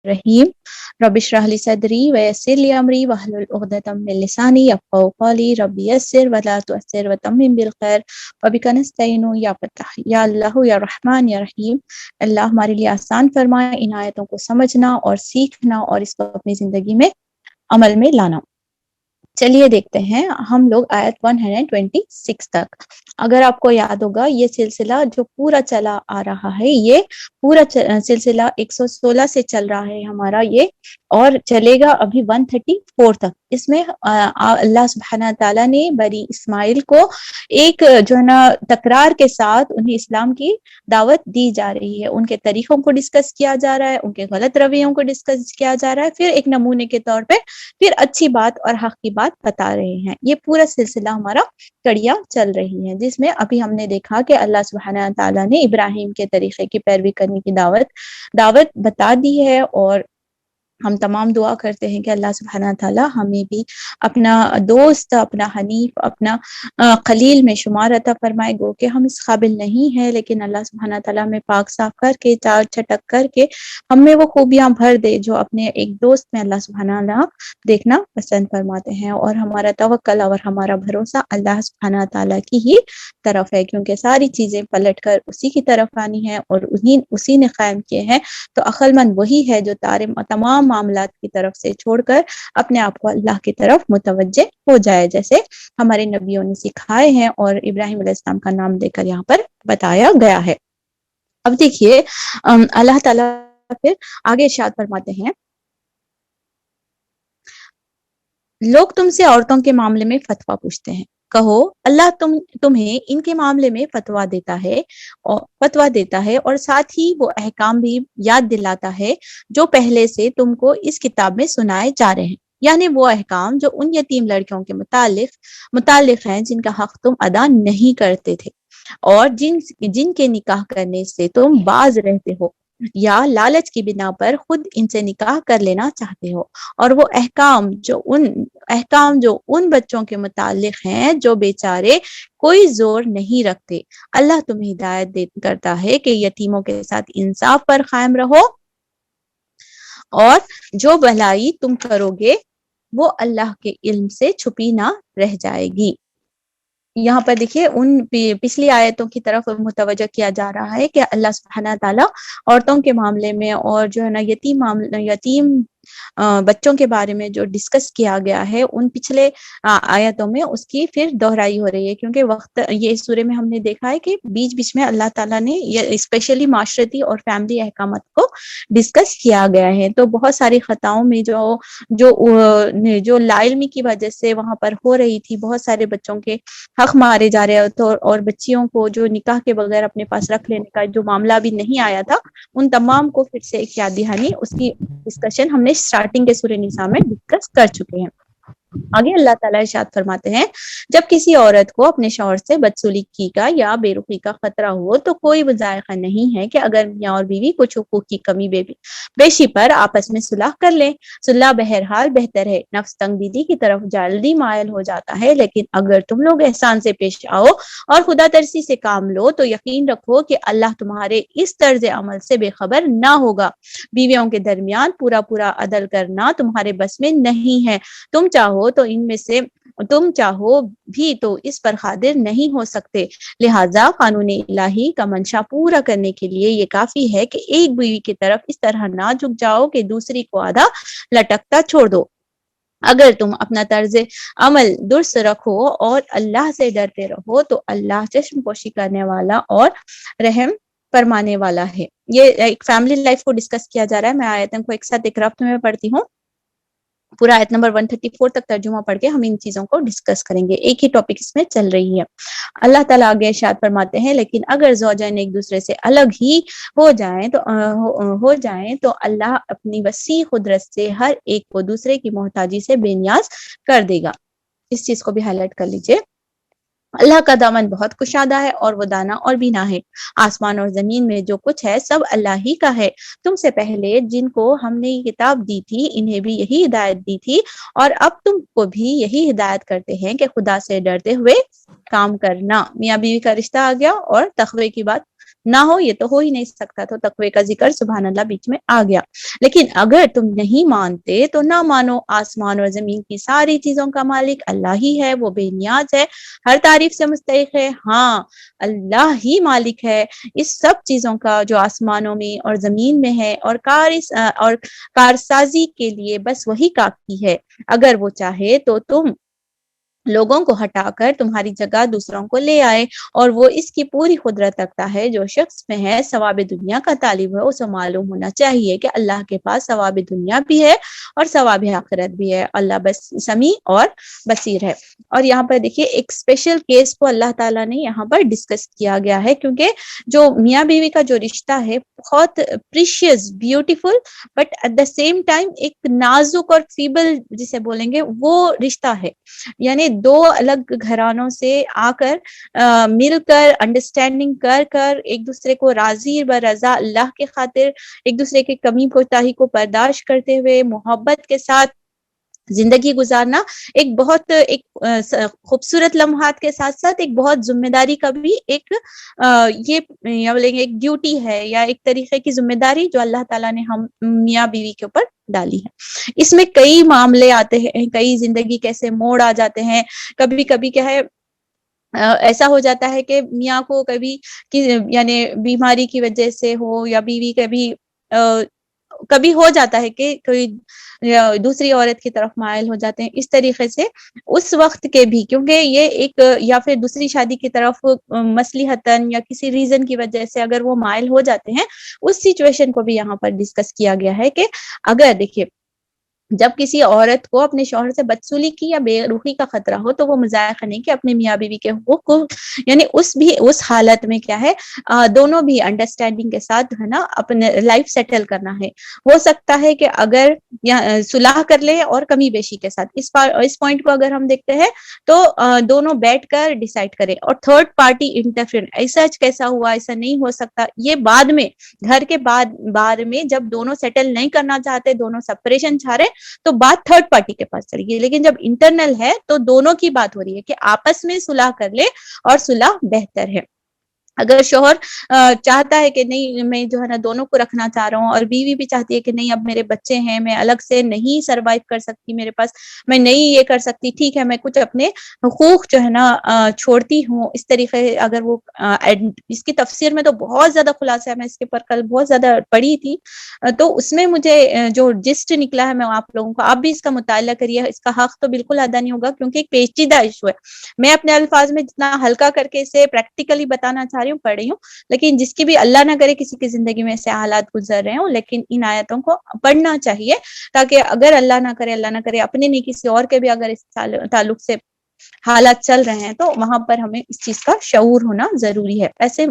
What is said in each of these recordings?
الرحیم رب اشرح لی صدری ویسر لی امری واحلل عقدۃ من لسانی یفقهوا قولی رب یسر ولا تعسر وتمم بالخیر وبک نستعین یا فتح یا اللہ یا رحمان یا رحیم۔ اللہ ہمارے لیے آسان فرمائے ان آیتوں کو سمجھنا اور سیکھنا اور اس کو اپنی زندگی میں عمل میں لانا۔ چلیے دیکھتے ہیں ہم لوگ آیت 126 تک۔ اگر آپ کو یاد ہوگا یہ سلسلہ جو پورا چلا آ رہا ہے، یہ پورا سلسلہ 116 سے چل رہا ہے ہمارا یہ، اور چلے گا ابھی 134 تک۔ اس میں اللہ سبحانہ تعالیٰ نے بنی اسماعیل کو ایک جو ہے نا تکرار کے ساتھ انہیں اسلام کی دعوت دی جا رہی ہے، ان کے طریقوں کو ڈسکس کیا جا رہا ہے، ان کے غلط رویوں کو ڈسکس کیا جا رہا ہے، پھر ایک نمونے کے طور پہ پھر اچھی بات اور حق کی بات بتا رہے ہیں۔ یہ پورا سلسلہ ہمارا کڑیاں چل رہی ہیں، جس میں ابھی ہم نے دیکھا کہ اللہ سبحانہ تعالیٰ نے ابراہیم کے طریقے کی پیروی کرنے کی دعوت بتا دی ہے، اور ہم تمام دعا کرتے ہیں کہ اللہ سبحانہ تعالیٰ ہمیں بھی اپنا دوست، اپنا حنیف، اپنا خلیل میں شمار عطا فرمائے گو کہ ہم اس قابل نہیں ہیں، لیکن اللہ سبحانہ تعالیٰ میں پاک صاف کر کے، چار چھٹک کر کے ہم میں وہ خوبیاں بھر دے جو اپنے ایک دوست میں اللہ سبحانہ تعالیٰ دیکھنا پسند فرماتے ہیں۔ اور ہمارا توکل اور ہمارا بھروسہ اللہ سبحانہ تعالیٰ کی ہی طرف ہے، کیونکہ ساری چیزیں پلٹ کر اسی کی طرف آنی ہے اور اسی نے قائم کیے ہیں۔ تو عقل مند وہی ہے جو تمام معاملات کی طرف سے چھوڑ کر اپنے آپ کو اللہ کی طرف متوجہ ہو جائے، جیسے ہمارے نبیوں نے سکھائے ہیں اور ابراہیم علیہ السلام کا نام دے کر یہاں پر بتایا گیا ہے۔ اب دیکھیے اللہ تعالیٰ پھر آگے ارشاد فرماتے ہیں، لوگ تم سے عورتوں کے معاملے میں فتویٰ پوچھتے ہیں، کہو اللہ تمہیں ان کے معاملے میں فتویٰ دیتا ہے اور ساتھ ہی وہ احکام بھی یاد دلاتا ہے جو پہلے سے تم کو اس کتاب میں سنائے جا رہے ہیں، یعنی وہ احکام جو ان یتیم لڑکیوں کے متعلق ہیں جن کا حق تم ادا نہیں کرتے تھے، اور جن کے نکاح کرنے سے تم باز رہتے ہو یا لالچ کی بنا پر خود ان سے نکاح کر لینا چاہتے ہو، اور وہ احکام جو ان بچوں کے متعلق ہیں جو بیچارے کوئی زور نہیں رکھتے۔ اللہ تمہیں ہدایت کرتا ہے کہ یتیموں کے ساتھ انصاف پر قائم رہو، اور جو بھلائی تم کرو گے وہ اللہ کے علم سے چھپی نہ رہ جائے گی۔ یہاں پر دیکھیے ان پچھلی آیتوں کی طرف متوجہ کیا جا رہا ہے کہ اللہ سبحانہ تعالیٰ عورتوں کے معاملے میں اور جو ہے نا یتیم بچوں کے بارے میں جو ڈسکس کیا گیا ہے ان پچھلے آیتوں میں اس کی پھر دہرائی ہو رہی ہے، کیونکہ وقت یہ اس سورے میں ہم نے دیکھا ہے کہ بیچ میں اللہ تعالیٰ نے یہ اسپیشلی معاشرتی اور فیملی احکامات کو ڈسکس کیا گیا ہے۔ تو بہت ساری خطاؤں میں جو لا علمی کی وجہ سے وہاں پر ہو رہی تھی، بہت سارے بچوں کے حق مارے جا رہے تھے، اور بچیوں کو جو نکاح کے بغیر اپنے پاس رکھ لینے کا جو معاملہ بھی نہیں آیا تھا، ان تمام کو پھر سے ایک یاد دہانی، اس کی ڈسکشن ہم نے سٹارٹنگ کے سورہ نساء میں ڈسکس کر چکے ہیں۔ آگے اللہ تعالیٰ ارشاد فرماتے ہیں، جب کسی عورت کو اپنے شوہر سے بدسلوکی کا یا بے رخی کا خطرہ ہو تو کوئی ذائقہ نہیں ہے کہ اگر میاں اور بیوی کچھ حقوق کی کمی بیشی پر آپس میں صلح کر لیں۔ صلح بہرحال بہتر ہے، نفس تنگ دیدی کی طرف جلدی مائل ہو جاتا ہے، لیکن اگر تم لوگ احسان سے پیش آؤ اور خدا ترسی سے کام لو تو یقین رکھو کہ اللہ تمہارے اس طرز عمل سے بے خبر نہ ہوگا۔ بیویوں کے درمیان پورا عدل کرنا تمہارے بس میں نہیں ہے، تم چاہو بھی تو اس پر قادر نہیں ہو سکتے، لہذا قانون الہی کا منشا پورا کرنے کے لیے یہ کافی ہے کہ ایک بیوی کی طرف اس طرح نہ جھک جاؤ کہ دوسری کو آدھا لٹکتا چھوڑ دو۔ اگر تم اپنا طرز عمل درست رکھو اور اللہ سے ڈرتے رہو تو اللہ چشم پوشی کرنے والا اور رحم فرمانے والا ہے۔ یہ ایک فیملی لائف کو ڈسکس کیا جا رہا ہے۔ میں آیتوں کو ایک ساتھ ایک رفت میں پڑھتی ہوں، پورا آیت نمبر 134 تک ترجمہ پڑھ کے ہم ان چیزوں کو ڈسکس کریں گے، ایک ہی ٹاپک اس میں چل رہی ہے۔ اللہ تعالیٰ آگے ارشاد فرماتے ہیں، لیکن اگر زوجین ایک دوسرے سے الگ ہی ہو جائیں تو اللہ اپنی وسیع قدرت سے ہر ایک کو دوسرے کی محتاجی سے بے نیاز کر دے گا۔ اس چیز کو بھی ہائی لائٹ کر لیجئے۔ اللہ کا دامن بہت کشادہ ہے اور وہ دانا اور بینا ہے۔ آسمان اور زمین میں جو کچھ ہے سب اللہ ہی کا ہے۔ تم سے پہلے جن کو ہم نے یہ کتاب دی تھی انہیں بھی یہی ہدایت دی تھی، اور اب تم کو بھی یہی ہدایت کرتے ہیں کہ خدا سے ڈرتے ہوئے کام کرنا۔ میاں بیوی کا رشتہ آ گیا اور تقوی کی بات نہ ہو, یہ تو ہو ہی نہیں سکتا. تو تقوی کا ذکر سبحان اللہ بیچ میں آ گیا. لیکن اگر تم نہیں مانتے تو نہ مانو, آسمان اور زمین کی ساری چیزوں کا مالک اللہ ہی ہے, وہ بے نیاز ہے, ہر تعریف سے مستحق ہے. ہاں, اللہ ہی مالک ہے اس سب چیزوں کا جو آسمانوں میں اور زمین میں ہے, اور کارسازی کے لیے بس وہی کافی ہے. اگر وہ چاہے تو تم لوگوں کو ہٹا کر تمہاری جگہ دوسروں کو لے آئے, اور وہ اس کی پوری قدرت رکھتا ہے. جو شخص میں ہے ثواب دنیا کا طالب ہے, اسے معلوم ہونا چاہیے کہ اللہ کے پاس ثواب دنیا بھی ہے اور ثواب آخرت بھی ہے. اللہ بس سمیع اور بصیر ہے. اور یہاں پر دیکھیے ایک اسپیشل کیس کو اللہ تعالیٰ نے یہاں پر ڈسکس کیا گیا ہے, کیونکہ جو میاں بیوی کا جو رشتہ ہے بہت precious, beautiful, but at the same time ایک نازک اور فیبل جسے بولیں گے وہ رشتہ ہے. یعنی دو الگ گھرانوں سے آ کر مل کر انڈرسٹینڈنگ کر کر ایک دوسرے کو راضی برضا اللہ کے خاطر ایک دوسرے کی کمی کوتاہی کو برداشت کرتے ہوئے محبت کے ساتھ زندگی گزارنا ایک بہت ایک خوبصورت لمحات کے ساتھ ساتھ ایک بہت ذمہ داری کا بھی ایک یہ بولیں گے ایک ڈیوٹی ہے, یا ایک طریقے کی ذمہ داری جو اللہ تعالیٰ نے ہم میاں بیوی کے اوپر ڈالی ہے. اس میں کئی معاملے آتے ہیں, کئی زندگی کیسے موڑ آ جاتے ہیں. کبھی کبھی کیا ہے ایسا ہو جاتا ہے کہ میاں کو کبھی یعنی بیماری کی وجہ سے ہو, یا بیوی کبھی ہو جاتا ہے کہ کوئی دوسری عورت کی طرف مائل ہو جاتے ہیں. اس طریقے سے اس وقت کے بھی, کیونکہ یہ ایک یا پھر دوسری شادی کی طرف مصلحتاً یا کسی ریزن کی وجہ سے اگر وہ مائل ہو جاتے ہیں, اس سچویشن کو بھی یہاں پر ڈسکس کیا گیا ہے کہ اگر دیکھیے جب کسی عورت کو اپنے شوہر سے بدسلوکی یا بے رخی کا خطرہ ہو تو وہ مذائقہ نہیں کہ اپنے میاں بیوی کے حقوق کو, یعنی اس حالت میں کیا ہے دونوں بھی انڈرسٹینڈنگ کے ساتھ ہے نا اپنے لائف سیٹل کرنا ہے. ہو سکتا ہے کہ اگر صلح کر لے اور کمی بیشی کے ساتھ, اس پوائنٹ کو اگر ہم دیکھتے ہیں تو دونوں بیٹھ کر ڈیسائیڈ کرے, اور تھرڈ پارٹی انٹرفیئر ایسا کیسا ہوا, ایسا نہیں ہو سکتا, یہ بعد میں گھر کے بعد میں جب دونوں سیٹل نہیں کرنا چاہتے, دونوں سپریشن چاہ رہے, تو بات تھرڈ پارٹی کے پاس چلی گئی. لیکن جب انٹرنل ہے تو دونوں کی بات ہو رہی ہے کہ آپس میں صلح کر لے, اور صلح بہتر ہے. اگر شوہر چاہتا ہے کہ نہیں میں جو ہے نا دونوں کو رکھنا چاہ رہا ہوں, اور بیوی بھی چاہتی ہے کہ نہیں اب میرے بچے ہیں, میں الگ سے نہیں سروائیو کر سکتی, میرے پاس میں نہیں یہ کر سکتی, ٹھیک ہے میں کچھ اپنے حقوق جو ہے نا چھوڑتی ہوں, اس طریقے اگر وہ اس کی تفسیر میں تو بہت زیادہ خلاصہ ہے, میں اس کے پر کل بہت زیادہ پڑھی تھی, تو اس میں مجھے جو جسٹ نکلا ہے میں آپ لوگوں کو, آپ بھی اس کا مطالعہ کریے. اس کا حق تو بالکل ادا نہیں ہوگا کیونکہ ایک پیچیدہ ایشو ہے. میں اپنے الفاظ میں جتنا ہلکا کر کے اسے پریکٹیکلی بتانا چاہ رہی ہوں پڑھ رہی ہوں, لیکن جس کی بھی اللہ نہ کرے کسی کی زندگی میں ایسے حالات گزر رہے ہوں, لیکن ان آیتوں کو پڑھنا چاہیے تاکہ اگر اللہ نہ کرے اپنے نہیں کسی اور کے بھی اگر اس تعلق سے حالات چل رہے ہیں تو وہاں پر ہمیں اس چیز کا شعور ہونا ضروری ہے. ایسے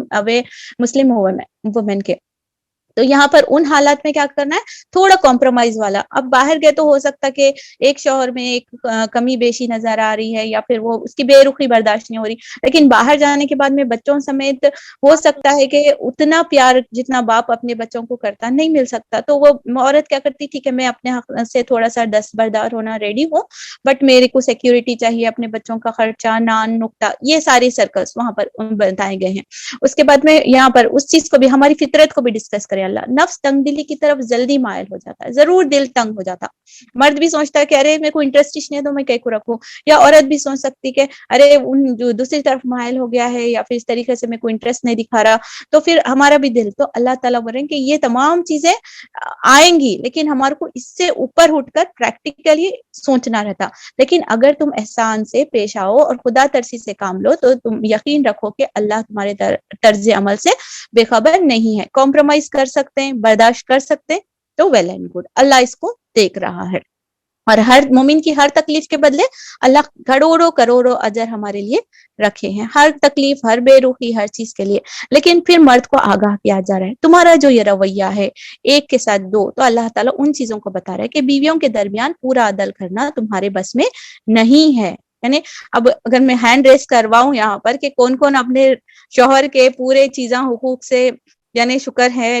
مسلم وومن کے تو یہاں پر ان حالات میں کیا کرنا ہے, تھوڑا کمپرومائز والا. اب باہر گئے تو ہو سکتا کہ ایک شوہر میں ایک کمی بیشی نظر آ رہی ہے, یا پھر وہ اس کی بے رخی برداشت نہیں ہو رہی, لیکن باہر جانے کے بعد میں بچوں سمیت ہو سکتا ہے کہ اتنا پیار جتنا باپ اپنے بچوں کو کرتا نہیں مل سکتا, تو وہ عورت کیا کرتی تھی کہ میں اپنے حق سے تھوڑا سا دستبردار ہونا ریڈی ہوں, بٹ میرے کو سیکیورٹی چاہیے, اپنے بچوں کا خرچہ, نان نکتا, یہ ساری سرکلز وہاں پر بتائے گئے ہیں. اس کے بعد میں یہاں پر اس چیز کو بھی, ہماری فطرت کو بھی ڈسکس کرے. اللہ نفس تنگ دلی کی طرف جلدی مائل ہو جاتا ہے, ضرور دل تنگ ہو جاتا. مرد بھی سوچتا ہے کہ ارے میرے کو انٹرسٹ ہی نہیں ہے تو میں کہیں کو رکھوں, یا عورت بھی سوچ سکتی کہ ارے ان جو دوسری طرف مائل ہو گیا ہے, یا پھر اس طریقے سے میرے کو انٹرسٹ نہیں دکھا رہا, تو پھر ہمارا بھی دل. تو اللہ تعالیٰ بول رہے ہیں کہ یہ تمام چیزیں آئیں گی, لیکن ہمارے کو اس سے اوپر اٹھ کر پریکٹیکلی سوچنا رہتا. لیکن اگر تم احسان سے پیش آؤ اور خدا ترسی سے کام لو تو تم یقین رکھو کہ اللہ تمہارے طرز عمل سے بے خبر نہیں ہے. کمپرومائز کر سکتے ہیں, برداشت کر سکتے ہیں, تو ویل اینڈ گڈ, اللہ اس کو دیکھ رہا ہے. اور ہر مومن کی ہر تکلیف کے بدلے اللہ کروڑوں اجر ہمارے لیے رکھے ہیں, ہر تکلیف, ہر بے روحی, ہر چیز کے لیے. لیکن پھر مرد کو آگاہ کیا جا رہا ہے, تمہارا جو یہ رویہ ہے ایک کے ساتھ دو, تو اللہ تعالیٰ ان چیزوں کو بتا رہا ہے کہ بیویوں کے درمیان پورا عدل کرنا تمہارے بس میں نہیں ہے. یعنی اب اگر میں ہینڈ ریس کرواؤں یہاں پر کہ کون کون اپنے شوہر کے پورے چیزاں حقوق سے یعنی شکر ہے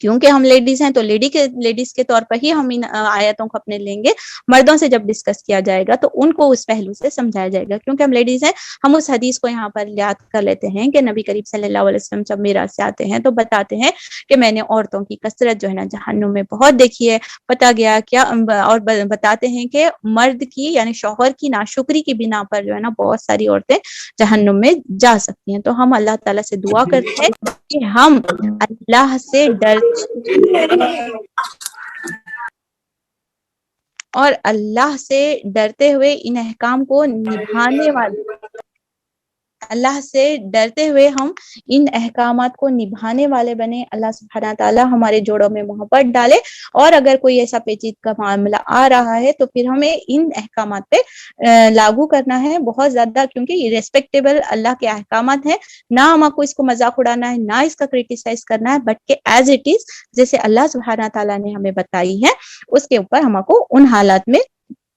کیونکہ ہم لیڈیز ہیں تو لیڈیز کے طور پر ہی ہم ان آیتوں کو اپنے لیں گے. مردوں سے جب ڈسکس کیا جائے گا تو ان کو اس پہلو سے سمجھایا جائے گا. کیونکہ ہم لیڈیز ہیں, ہم اس حدیث کو یہاں پر یاد کر لیتے ہیں کہ نبی کریم صلی اللہ علیہ وسلم جب معراج سے آتے ہیں تو بتاتے ہیں کہ میں نے عورتوں کی کثرت جو ہے نا جہنم میں بہت دیکھی ہے. پتا گیا کیا, اور بتاتے ہیں کہ مرد کی یعنی شوہر کی ناشکری کی بنا پر جو ہے نا بہت ساری عورتیں جہنم میں جا سکتی ہیں. تو ہم اللہ تعالیٰ سے دعا کرتے ہیں کہ ہم اللہ سے ڈر اور اللہ سے ڈرتے ہوئے ان احکام کو نبھانے والے, اللہ سے ڈرتے ہوئے ہم ان احکامات کو نبھانے والے بنے. اللہ سبحانہ تعالیٰ ہمارے جوڑوں میں محبت ڈالے, اور اگر کوئی ایسا پیچیدہ کا معاملہ آ رہا ہے تو پھر ہمیں ان احکامات پہ لاگو کرنا ہے بہت زیادہ, کیونکہ یہ ریسپیکٹیبل اللہ کے احکامات ہیں. نہ ہم کو اس کو مذاق اڑانا ہے, نہ اس کا کرٹیسائز کرنا ہے, بٹ کہ ایز اٹ از جیسے اللہ سبحانہ تعالیٰ نے ہمیں بتائی ہے اس کے اوپر ہم کو ان حالات میں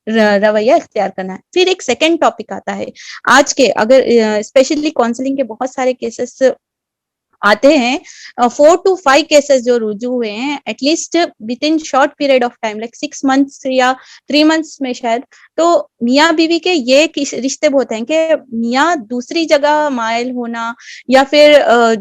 رویہ اختیار کرنا ہے. پھر ایک سیکنڈ ٹاپک آتا ہے آج کے, اگر اسپیشلی کاؤنسلنگ کے بہت سارے کیسز آتے ہیں, 4 to 5 کیسز جو رجوع ہوئے ہیں at least with in short period of time like 6 months یا 3 months میں شاید. تو میاں بیوی کے یہ رشتے ہوتے ہیں کہ میاں دوسری جگہ مائل ہونا یا پھر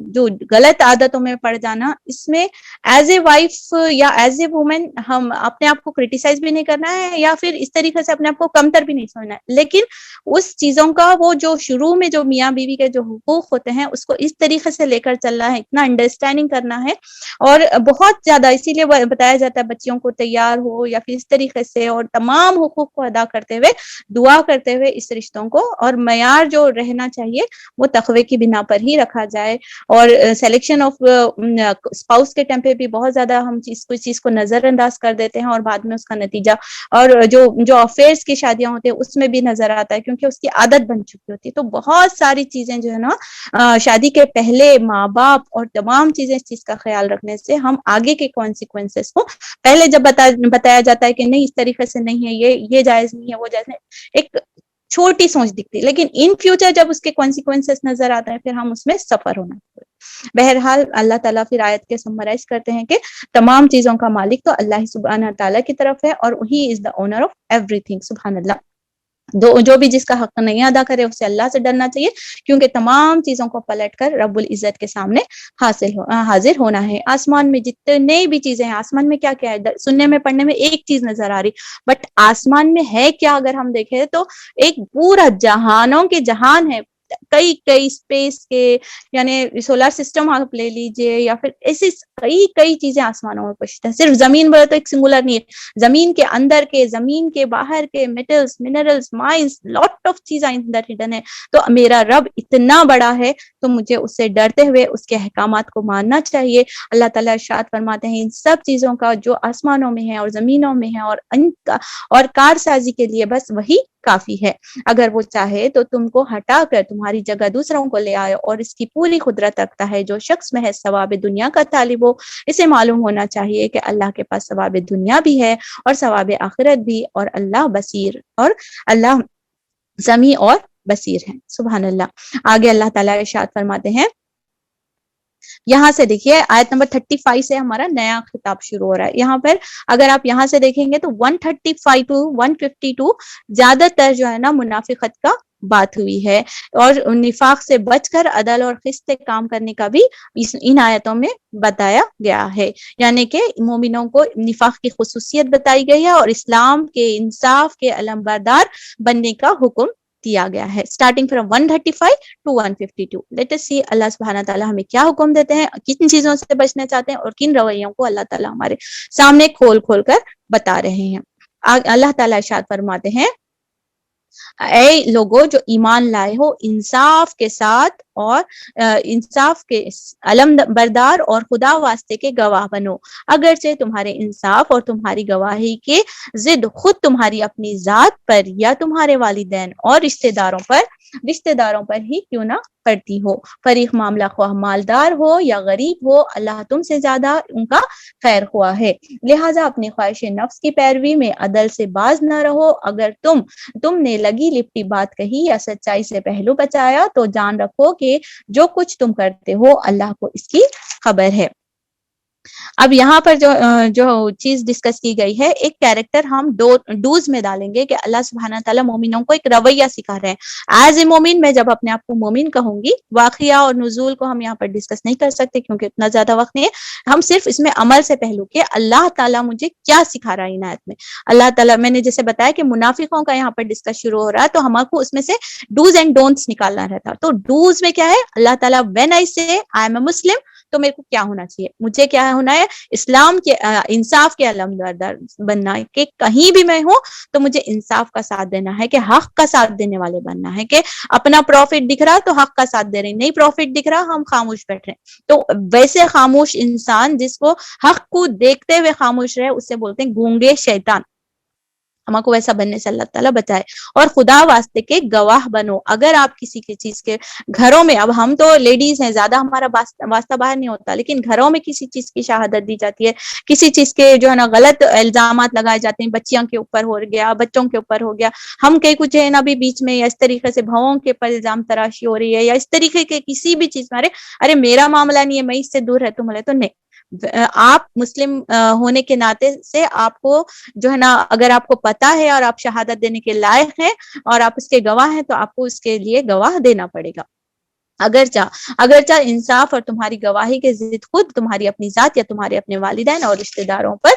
جو غلط عادتوں میں پڑ جانا, اس میں ایز اے وائف یا ایز اے وومن ہم اپنے آپ کو کرٹیسائز بھی نہیں کرنا ہے یا پھر اس طریقے سے اپنے آپ کو کمتر بھی نہیں سمجھنا ہے, لیکن اس چیزوں کا وہ جو شروع میں جو میاں بیوی کے جو حقوق ہوتے ہیں اس کو اس طریقے سے لے کر چلنا ہے, اتنا انڈرسٹینڈنگ کرنا ہے. اور بہت زیادہ اسی لیے بتایا جاتا ہے بچیوں کو تیار ہو یا پھر اس طریقے سے, اور تمام حقوق کو ادا کرتے ہوئے دعا کرتے ہوئے اس رشتوں کو, اور معیار جو رہنا چاہیے وہ تقوی کی بنا پر ہی رکھا جائے. اور سلیکشن آف اسپاؤس کے ٹائم پہ بھی بہت زیادہ ہم چیز کو نظر انداز کر دیتے ہیں, اور بعد میں اس کا نتیجہ اور جو افیئرس کی شادیاں ہوتی ہیں اس میں بھی نظر آتا ہے, کیونکہ اس کی عادت بن چکی ہوتی ہے. تو بہت ساری چیزیں جو ہے نا شادی کے پہلے ماں باپ اور تمام چیزیں اس چیز کا خیال رکھنے سے ہم آگے کے کانسیکوینسز کو پہلے جب بتایا جاتا ہے کہ نہیں اس طریقے سے نہیں ہے, یہ جائز نہیں ہے, وہ جائز نہیں, ایک چھوٹی سوچ دکھتی, لیکن ان فیوچر جب اس کے کانسیکوینسز نظر آتے ہیں پھر ہم اس میں سفر ہونا. بہرحال اللہ تعالیٰ پھر آیت کے سمرائز کرتے ہیں کہ تمام چیزوں کا مالک تو اللہ سبحانہ تعالیٰ کی طرف ہے, اور وہی is the owner of everything. سبحان اللہ. جو بھی جس کا حق نہیں ادا کرے اسے اللہ سے ڈرنا چاہیے, کیونکہ تمام چیزوں کو پلٹ کر رب العزت کے سامنے حاضر ہونا ہے. آسمان میں جتنے بھی چیزیں ہیں, آسمان میں کیا کیا ہے, سننے میں پڑھنے میں ایک چیز نظر آ رہی, بٹ آسمان میں ہے کیا اگر ہم دیکھیں تو ایک پورا جہانوں کے جہان ہے. کئی اسپیس کے, یعنی سولار سسٹم آپ لے لیجئے, یا پھر ایسی کئی چیزیں آسمانوں میں پوشت ہیں. صرف زمین بولے تو ایک سنگولر نہیں ہے, زمین کے اندر کے, زمین کے باہر کے, metals, minerals, mines, lot of چیزیں اندر ہڈن ہے. تو میرا رب اتنا بڑا ہے تو مجھے اس سے ڈرتے ہوئے اس کے احکامات کو ماننا چاہیے. اللہ تعالیٰ ارشاد فرماتے ہیں ان سب چیزوں کا جو آسمانوں میں ہے اور زمینوں میں ہے اور کارسازی کے لیے بس وہی کافی ہے. اگر وہ چاہے تو تم کو ہٹا کر تمہاری جگہ دوسروں کو لے آئے, اور اس کی پوری قدرت رکھتا ہے. جو شخص محض ثواب دنیا کا طالب ہو اسے معلوم ہونا چاہیے کہ اللہ کے پاس ثواب دنیا بھی ہے اور ثواب آخرت بھی, اور اللہ بصیر اور اللہ سمیع اور بصیر ہے. سبحان اللہ. آگے اللہ تعالیٰ ارشاد فرماتے ہیں, یہاں سے دیکھیے آیت نمبر 35 سے ہمارا نیا خطاب شروع ہو رہا ہے. یہاں پر اگر آپ یہاں سے دیکھیں گے تو 135 to 152 زیادہ تر جو ہے نا منافقت کا بات ہوئی ہے, اور نفاق سے بچ کر عدل اور قسط کام کرنے کا بھی ان آیتوں میں بتایا گیا ہے. یعنی کہ مومنوں کو نفاق کی خصوصیت بتائی گئی ہے اور اسلام کے انصاف کے علمبردار بننے کا حکم دیا گیا ہے. Starting from 135 to 152. Let us see اللہ سبحانہ تعالیٰ ہمیں کیا حکم دیتے ہیں, کن چیزوں سے بچنا چاہتے ہیں, اور کن رویوں کو اللہ تعالیٰ ہمارے سامنے کھول کر بتا رہے ہیں. اللہ تعالیٰ ارشاد فرماتے ہیں, اے لوگوں جو ایمان لائے ہو, انصاف کے ساتھ اور انصاف کے علم بردار اور خدا واسطے کے گواہ بنو, اگرچہ تمہارے انصاف اور تمہاری گواہی کے ضد خود تمہاری اپنی ذات پر یا تمہارے والدین اور رشتہ داروں پر ہی کیوں نہ پڑتی ہو. فریق معاملہ خواہ مالدار ہو یا غریب ہو, اللہ تم سے زیادہ ان کا خیر خواہ ہے. لہٰذا اپنی خواہش نفس کی پیروی میں عدل سے باز نہ رہو. اگر تم نے لگی لپٹی بات کہی یا سچائی سے پہلو بچایا تو جان رکھو کہ جو کچھ تم کرتے ہو اللہ کو اس کی خبر ہے. اب یہاں پر جو چیز ڈسکس کی گئی ہے، ایک کیریکٹر ہم ڈوز میں ڈالیں گے کہ اللہ سبحانہ تعالیٰ مومنوں کو ایک رویہ سکھا رہے ہیں ایز اے مومن. میں جب اپنے آپ کو مومن کہوں گی، واقعہ اور نزول کو ہم یہاں پر ڈسکس نہیں کر سکتے کیونکہ اتنا زیادہ وقت نہیں ہے. ہم صرف اس میں عمل سے پہلو کہ اللہ تعالیٰ مجھے کیا سکھا رہا ہے عنایت میں. اللہ تعالیٰ، میں نے جیسے بتایا کہ منافقوں کا یہاں پر ڈسکس شروع ہو رہا ہے، تو ہم کو اس میں سے ڈوز اینڈ ڈونٹس نکالنا رہتا. تو ڈوز میں کیا ہے؟ اللہ تعالیٰ وین آئی سے آئی ایم اے مسلم، تو میرے کو کیا ہونا چاہیے؟ مجھے کیا ہونا ہے؟ اسلام کے انصاف کے علمبردار بننا ہے کہ کہیں بھی میں ہوں تو مجھے انصاف کا ساتھ دینا ہے، کہ حق کا ساتھ دینے والے بننا ہے، کہ اپنا پروفٹ دکھ رہا تو حق کا ساتھ دے رہے، نہیں پروفٹ دکھ رہا ہم خاموش بیٹھ رہے. تو ویسے خاموش انسان جس کو حق کو دیکھتے ہوئے خاموش رہے، اسے بولتے ہیں گونگے شیطان. ہم کو ویسا بننے سے اللہ تعالیٰ بچائے. اور خدا واسطے کے گواہ بنو. اگر آپ کسی کی چیز کے گھروں میں، اب ہم تو لیڈیز ہیں، زیادہ ہمارا واسطہ باہر نہیں ہوتا، لیکن گھروں میں کسی چیز کی شہادت دی جاتی ہے، کسی چیز کے جو ہے نا غلط الزامات لگائے جاتے ہیں، بچیوں کے اوپر ہو گیا، بچوں کے اوپر ہو گیا، ہم کئی کچھ ہے نا بھی بیچ میں، یا اس طریقے سے بھووں کے پر الزام تراشی ہو رہی ہے، یا اس طریقے کے کسی بھی چیز میں ارے میرا معاملہ نہیں ہے، میں اس سے دور رہتا ہوں، تو نہیں. آپ مسلم ہونے کے ناطے سے آپ کو جو ہے نا، اگر آپ کو پتا ہے اور آپ شہادت دینے کے لائق ہیں اور آپ اس کے گواہ ہیں، تو آپ کو اس کے لیے گواہ دینا پڑے گا. اگرچہ انصاف اور تمہاری گواہی کے ضد خود تمہاری اپنی ذات یا تمہارے اپنے والدین اور رشتہ داروں پر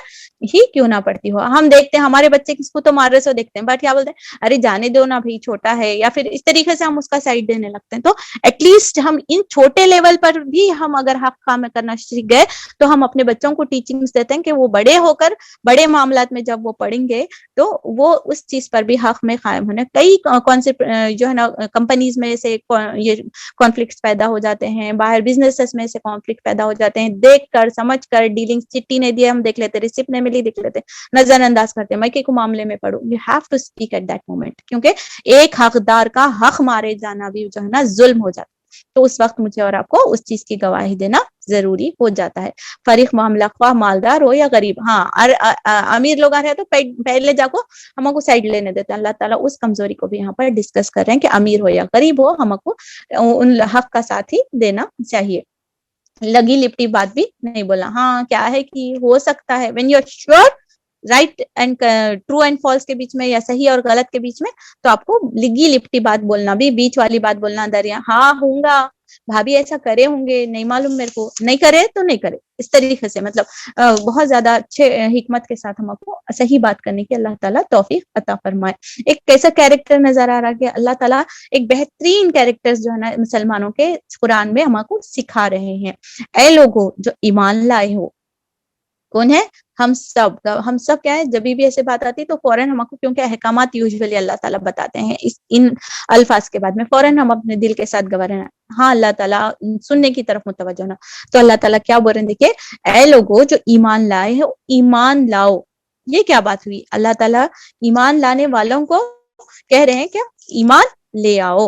ہی کیوں نہ پڑتی ہو. ہم دیکھتے ہیں ہمارے بچے کس کو تو مار رہے سو دیکھتے ہیں، بٹ کیا بولتے ہیں؟ ارے جانے دو نا بھائی، چھوٹا ہے، یا پھر اس طریقے سے ہم اس کا سائڈ دینے لگتے ہیں. تو ایٹ لیسٹ ہم ان چھوٹے لیول پر بھی ہم اگر حق کام کرنا سیکھ گئے تو ہم اپنے بچوں کو ٹیچنگز دیتے ہیں کہ وہ بڑے ہو کر بڑے معاملات میں جب وہ پڑھیں گے تو وہ اس چیز پر بھی حق میں قائم ہونے. کئی کانسیپٹ جو ہے نا کمپنیز میں سے یہ کانفلکٹس پیدا ہو جاتے ہیں، باہر بزنس میں سے کانفلکٹ پیدا ہو جاتے ہیں، دیکھ کر سمجھ کر ڈیلنگ. چٹی نے دیا ہم دیکھ لیتے، ریسیپٹ نے ملی دیکھ لیتے، نظر انداز کرتے. میں کہ کو معاملے میں پڑھوں، you have to speak at that moment, کیونکہ ایک حقدار کا حق مارے جانا بھی جو ہے نا ظلم ہو جاتا. تو اس وقت مجھے اور آپ کو اس چیز کی گواہی دینا ضروری ہو جاتا ہے. فریق معاملہ خواہ مالدار ہو یا غریب. ہاں امیر لوگ آ رہے ہیں تو پہلے جا کو ہم کو سائڈ لینے دیتے ہیں. اللہ تعالیٰ اس کمزوری کو بھی یہاں پر ڈسکس کر رہے ہیں کہ امیر ہو یا غریب ہو، ہم کو ان حق کا ساتھ ہی دینا چاہیے. لگی لپٹی بات بھی نہیں بولنا. ہاں کیا ہے کہ ہو سکتا ہے when you're sure right and true and false کے بیچ میں، یا صحیح اور غلط کے بیچ میں، تو آپ کو لگی لپٹی بات بولنا بھی، بیچ والی بات بولنا، دریا ہاں ہوں گا بھابھی ایسا کرے ہوں گے، نہیں معلوم میرے کو، نہیں کرے تو نہیں کرے، اس طریقے سے مطلب بہت زیادہ اچھے حکمت کے ساتھ ہم کو صحیح بات کرنے کی اللہ تعالیٰ توفیق عطا فرمائے. ایک کیسا کیریکٹر نظر آ رہا کہ اللہ تعالیٰ ایک بہترین کیریکٹر جو ہے نا مسلمانوں کے قرآن میں ہم کو سکھا رہے ہیں. اے لوگوں جو ایمان لائے ہو. کون ہے؟ ہم سب کیا ہے؟ جب بھی ایسے بات آتی تو فوراً ہم کو، کیونکہ احکامات یوزولی اللہ تعالیٰ بتاتے ہیں ان الفاظ کے بعد میں، فوراً ہم اپنے دل کے ساتھ گواہ رہنا. ہاں اللہ تعالیٰ سننے کی طرف متوجہ ہونا. تو اللہ تعالیٰ کیا بول رہے ہیں؟ دیکھیے، اے لوگوں جو ایمان لائے ہو، ایمان لاؤ. یہ کیا بات ہوئی؟ اللہ تعالیٰ ایمان لانے والوں کو کہہ رہے ہیں کیا؟ ایمان لے آؤ.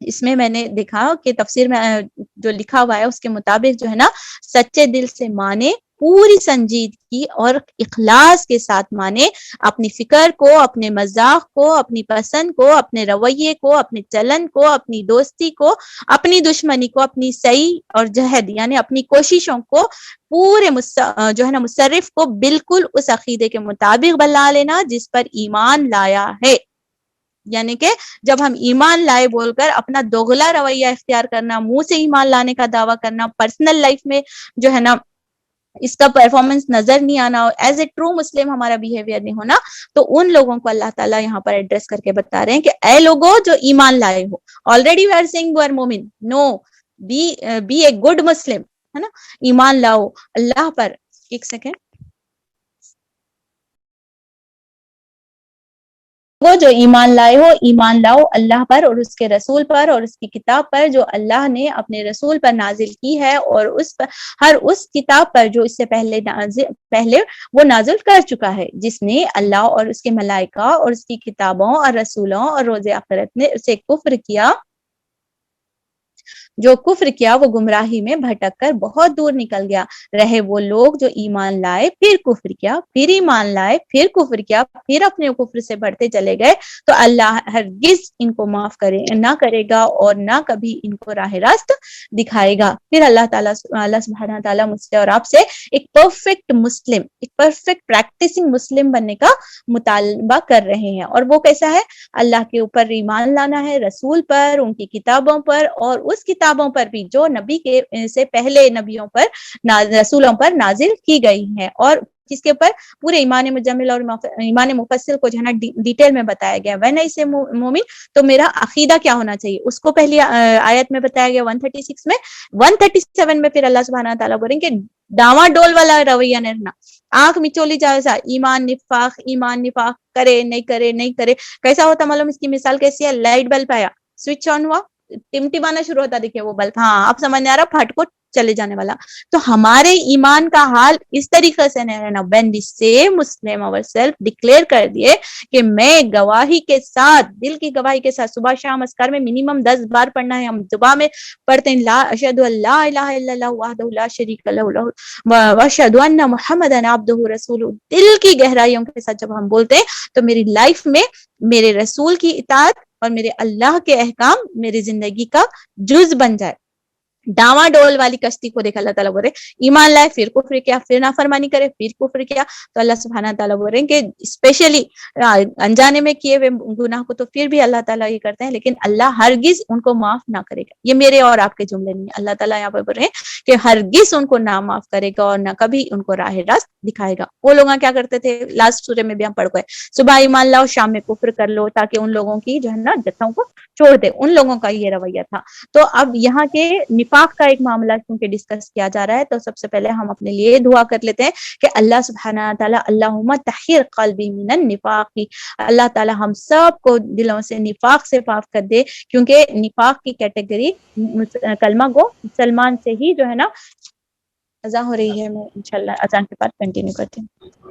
اس میں نے دیکھا کہ تفسیر میں جو لکھا ہوا ہے اس کے مطابق جو ہے نا، سچے دل سے مانے، پوری سنجیدگی اور اخلاص کے ساتھ مانے، اپنی فکر کو، اپنے مذاق کو، اپنی پسند کو، اپنے رویے کو، اپنے چلن کو، اپنی دوستی کو، اپنی دشمنی کو، اپنی سعی اور جہد یعنی اپنی کوششوں کو پورے جو ہے نا مصرف کو بالکل اس عقیدے کے مطابق بنا لینا جس پر ایمان لایا ہے. یعنی کہ جب ہم ایمان لائے بول کر اپنا دوغلا رویہ اختیار کرنا، منہ سے ایمان لانے کا دعویٰ کرنا، پرسنل لائف میں جو ہے نا اس کا پرفارمنس نظر نہیں آنا، ایز اے ٹرو مسلم ہمارا بیہیویئر نہیں ہونا، تو ان لوگوں کو اللہ تعالیٰ یہاں پر ایڈریس کر کے بتا رہے ہیں کہ اے لوگوں جو ایمان لائے ہو. Already we are seeing you are مومن، no be a good Muslim, ہے نا. ایمان لاؤ اللہ پر. ایک سیکنڈ. وہ جو ایمان لائے ہو، ایمان لاؤ اللہ پر اور اس کے رسول پر اور اس کی کتاب پر جو اللہ نے اپنے رسول پر نازل کی ہے، اور اس کتاب پر جو اس سے پہلے وہ نازل کر چکا ہے، جس نے اللہ اور اس کے ملائکہ اور اس کی کتابوں اور رسولوں اور روز آخرت نے اسے کفر کیا جو کفر کیا وہ گمراہی میں بھٹک کر بہت دور نکل گیا، رہے وہ لوگ جو ایمان لائے پھر کفر کیا، پھر ایمان لائے پھر کفر کیا، پھر اپنے کفر سے بڑھتے چلے گئے، تو اللہ ہرگز ان کو معاف نہ کرے گا اور نہ کبھی ان کو راہ راست دکھائے گا۔ پھر اللہ سبحانہ تعالیٰ مجھ سے اور آپ سے ایک پرفیکٹ مسلم، ایک پرفیکٹ پریکٹسنگ مسلم بننے کا مطالبہ کر رہے ہیں، اور وہ کیسا ہے؟ اللہ کے اوپر ایمان لانا ہے، رسول پر، ان کی کتابوں پر، اور اس کتابوں پر بھی جو نبی کے سے پہلے نبیوں پر، رسولوں پر نازل کی گئی ہیں، اور جس کے اوپر پورے ایمان مجمل اور ایمان مفصل کو جو ہے نا ڈیٹیل میں بتایا گیا۔ وین آئی سے مومن، تو میرا عقیدہ کیا ہونا چاہیے اس کو پہلی آیت میں بتایا گیا 136 میں۔ 137 میں پھر اللہ سبحانہ تعالیٰ بولیں کہ ڈاواں ڈول والا رویہ نہیں رہنا، آنکھ مچولی جیسا ایمان نفاق کرے نہیں کرے نہیں کرے۔ کیسا ہوتا معلوم؟ اس کی مثال کیسی ہے؟ لائٹ بلب آیا، سوئچ آن ہوا، ٹمٹمانا شروع ہوتا، دیکھیں وہ بلب، ہاں اب سمجھ نہیں آ رہا، پھٹ کو چلے جانے والا۔ تو ہمارے ایمان کا حال اس طریقے سے نہیں رہنا۔ when we say Muslim ourselves declare کر دیے کہ میں گواہی کے ساتھ، دل کی گواہی کے ساتھ، صبح شام اذکار میں منیمم 10 بار پڑھنا ہے، ہم دعا میں پڑھتے ہیں لا اشہد ان لا الہ الا اللہ وحدہ لا شریک لہ واشہد ان محمدا عبدہ رسولہ، دل کی گہرائیوں کے ساتھ جب ہم بولتے ہیں تو میری لائف میں میرے رسول کی اطاعت اور میرے اللہ کے احکام میری زندگی کا جز بن جائے۔ ڈاواں ڈول والی کشتی کو دیکھا اللہ تعالیٰ بول رہے ایمان لائے پھر کفر کیا، پھر نافرمانی کرے پھر کفر کیا، تو اللہ سبحانہ تعالیٰ بول رہے ہیں کہ اسپیشلی انجانے میں کیے ہوئے گناہ کو تو پھر بھی اللہ تعالیٰ یہ کرتے ہیں، لیکن اللہ ہرگز ان کو معاف نہ کرے گا۔ یہ میرے اور آپ کے جملے نہیں، اللہ تعالیٰ یہاں پہ بول رہے ہیں کہ ہرگز ان کو نہ معاف کرے گا اور نہ کبھی ان کو راہ راست دکھائے گا۔ وہ لوگ کیا کرتے تھے؟ لاسٹ سورے میں بھی ہم پڑھ گئے، صبح ایمان لاؤ شام میں کفر کر لو، تاکہ ان لوگوں کی جو ہے نا جتھوں کو چھوڑ دے، ان لوگوں کا یہ رویہ تھا۔ تو اب یہاں کے نفاق کا ایک معاملہ کیونکہ ڈسکس کیا جا رہا ہے، تو سب سے پہلے ہم اپنے لیے دعا کر لیتے ہیں کہ اللہ سبحانہ تعالیٰ اللہم طہر قلبی من النفاق، اللہ تعالیٰ ہم سب کو دلوں سے نفاق سے پاک کر دے، کیونکہ نفاق کی کیٹیگری کلمہ گو مسلمان سے ہی جو ہے نا اذان ہو رہی ہے۔ میں انشاءاللہ اذان کے بعد کنٹینیو کرتی ہوں۔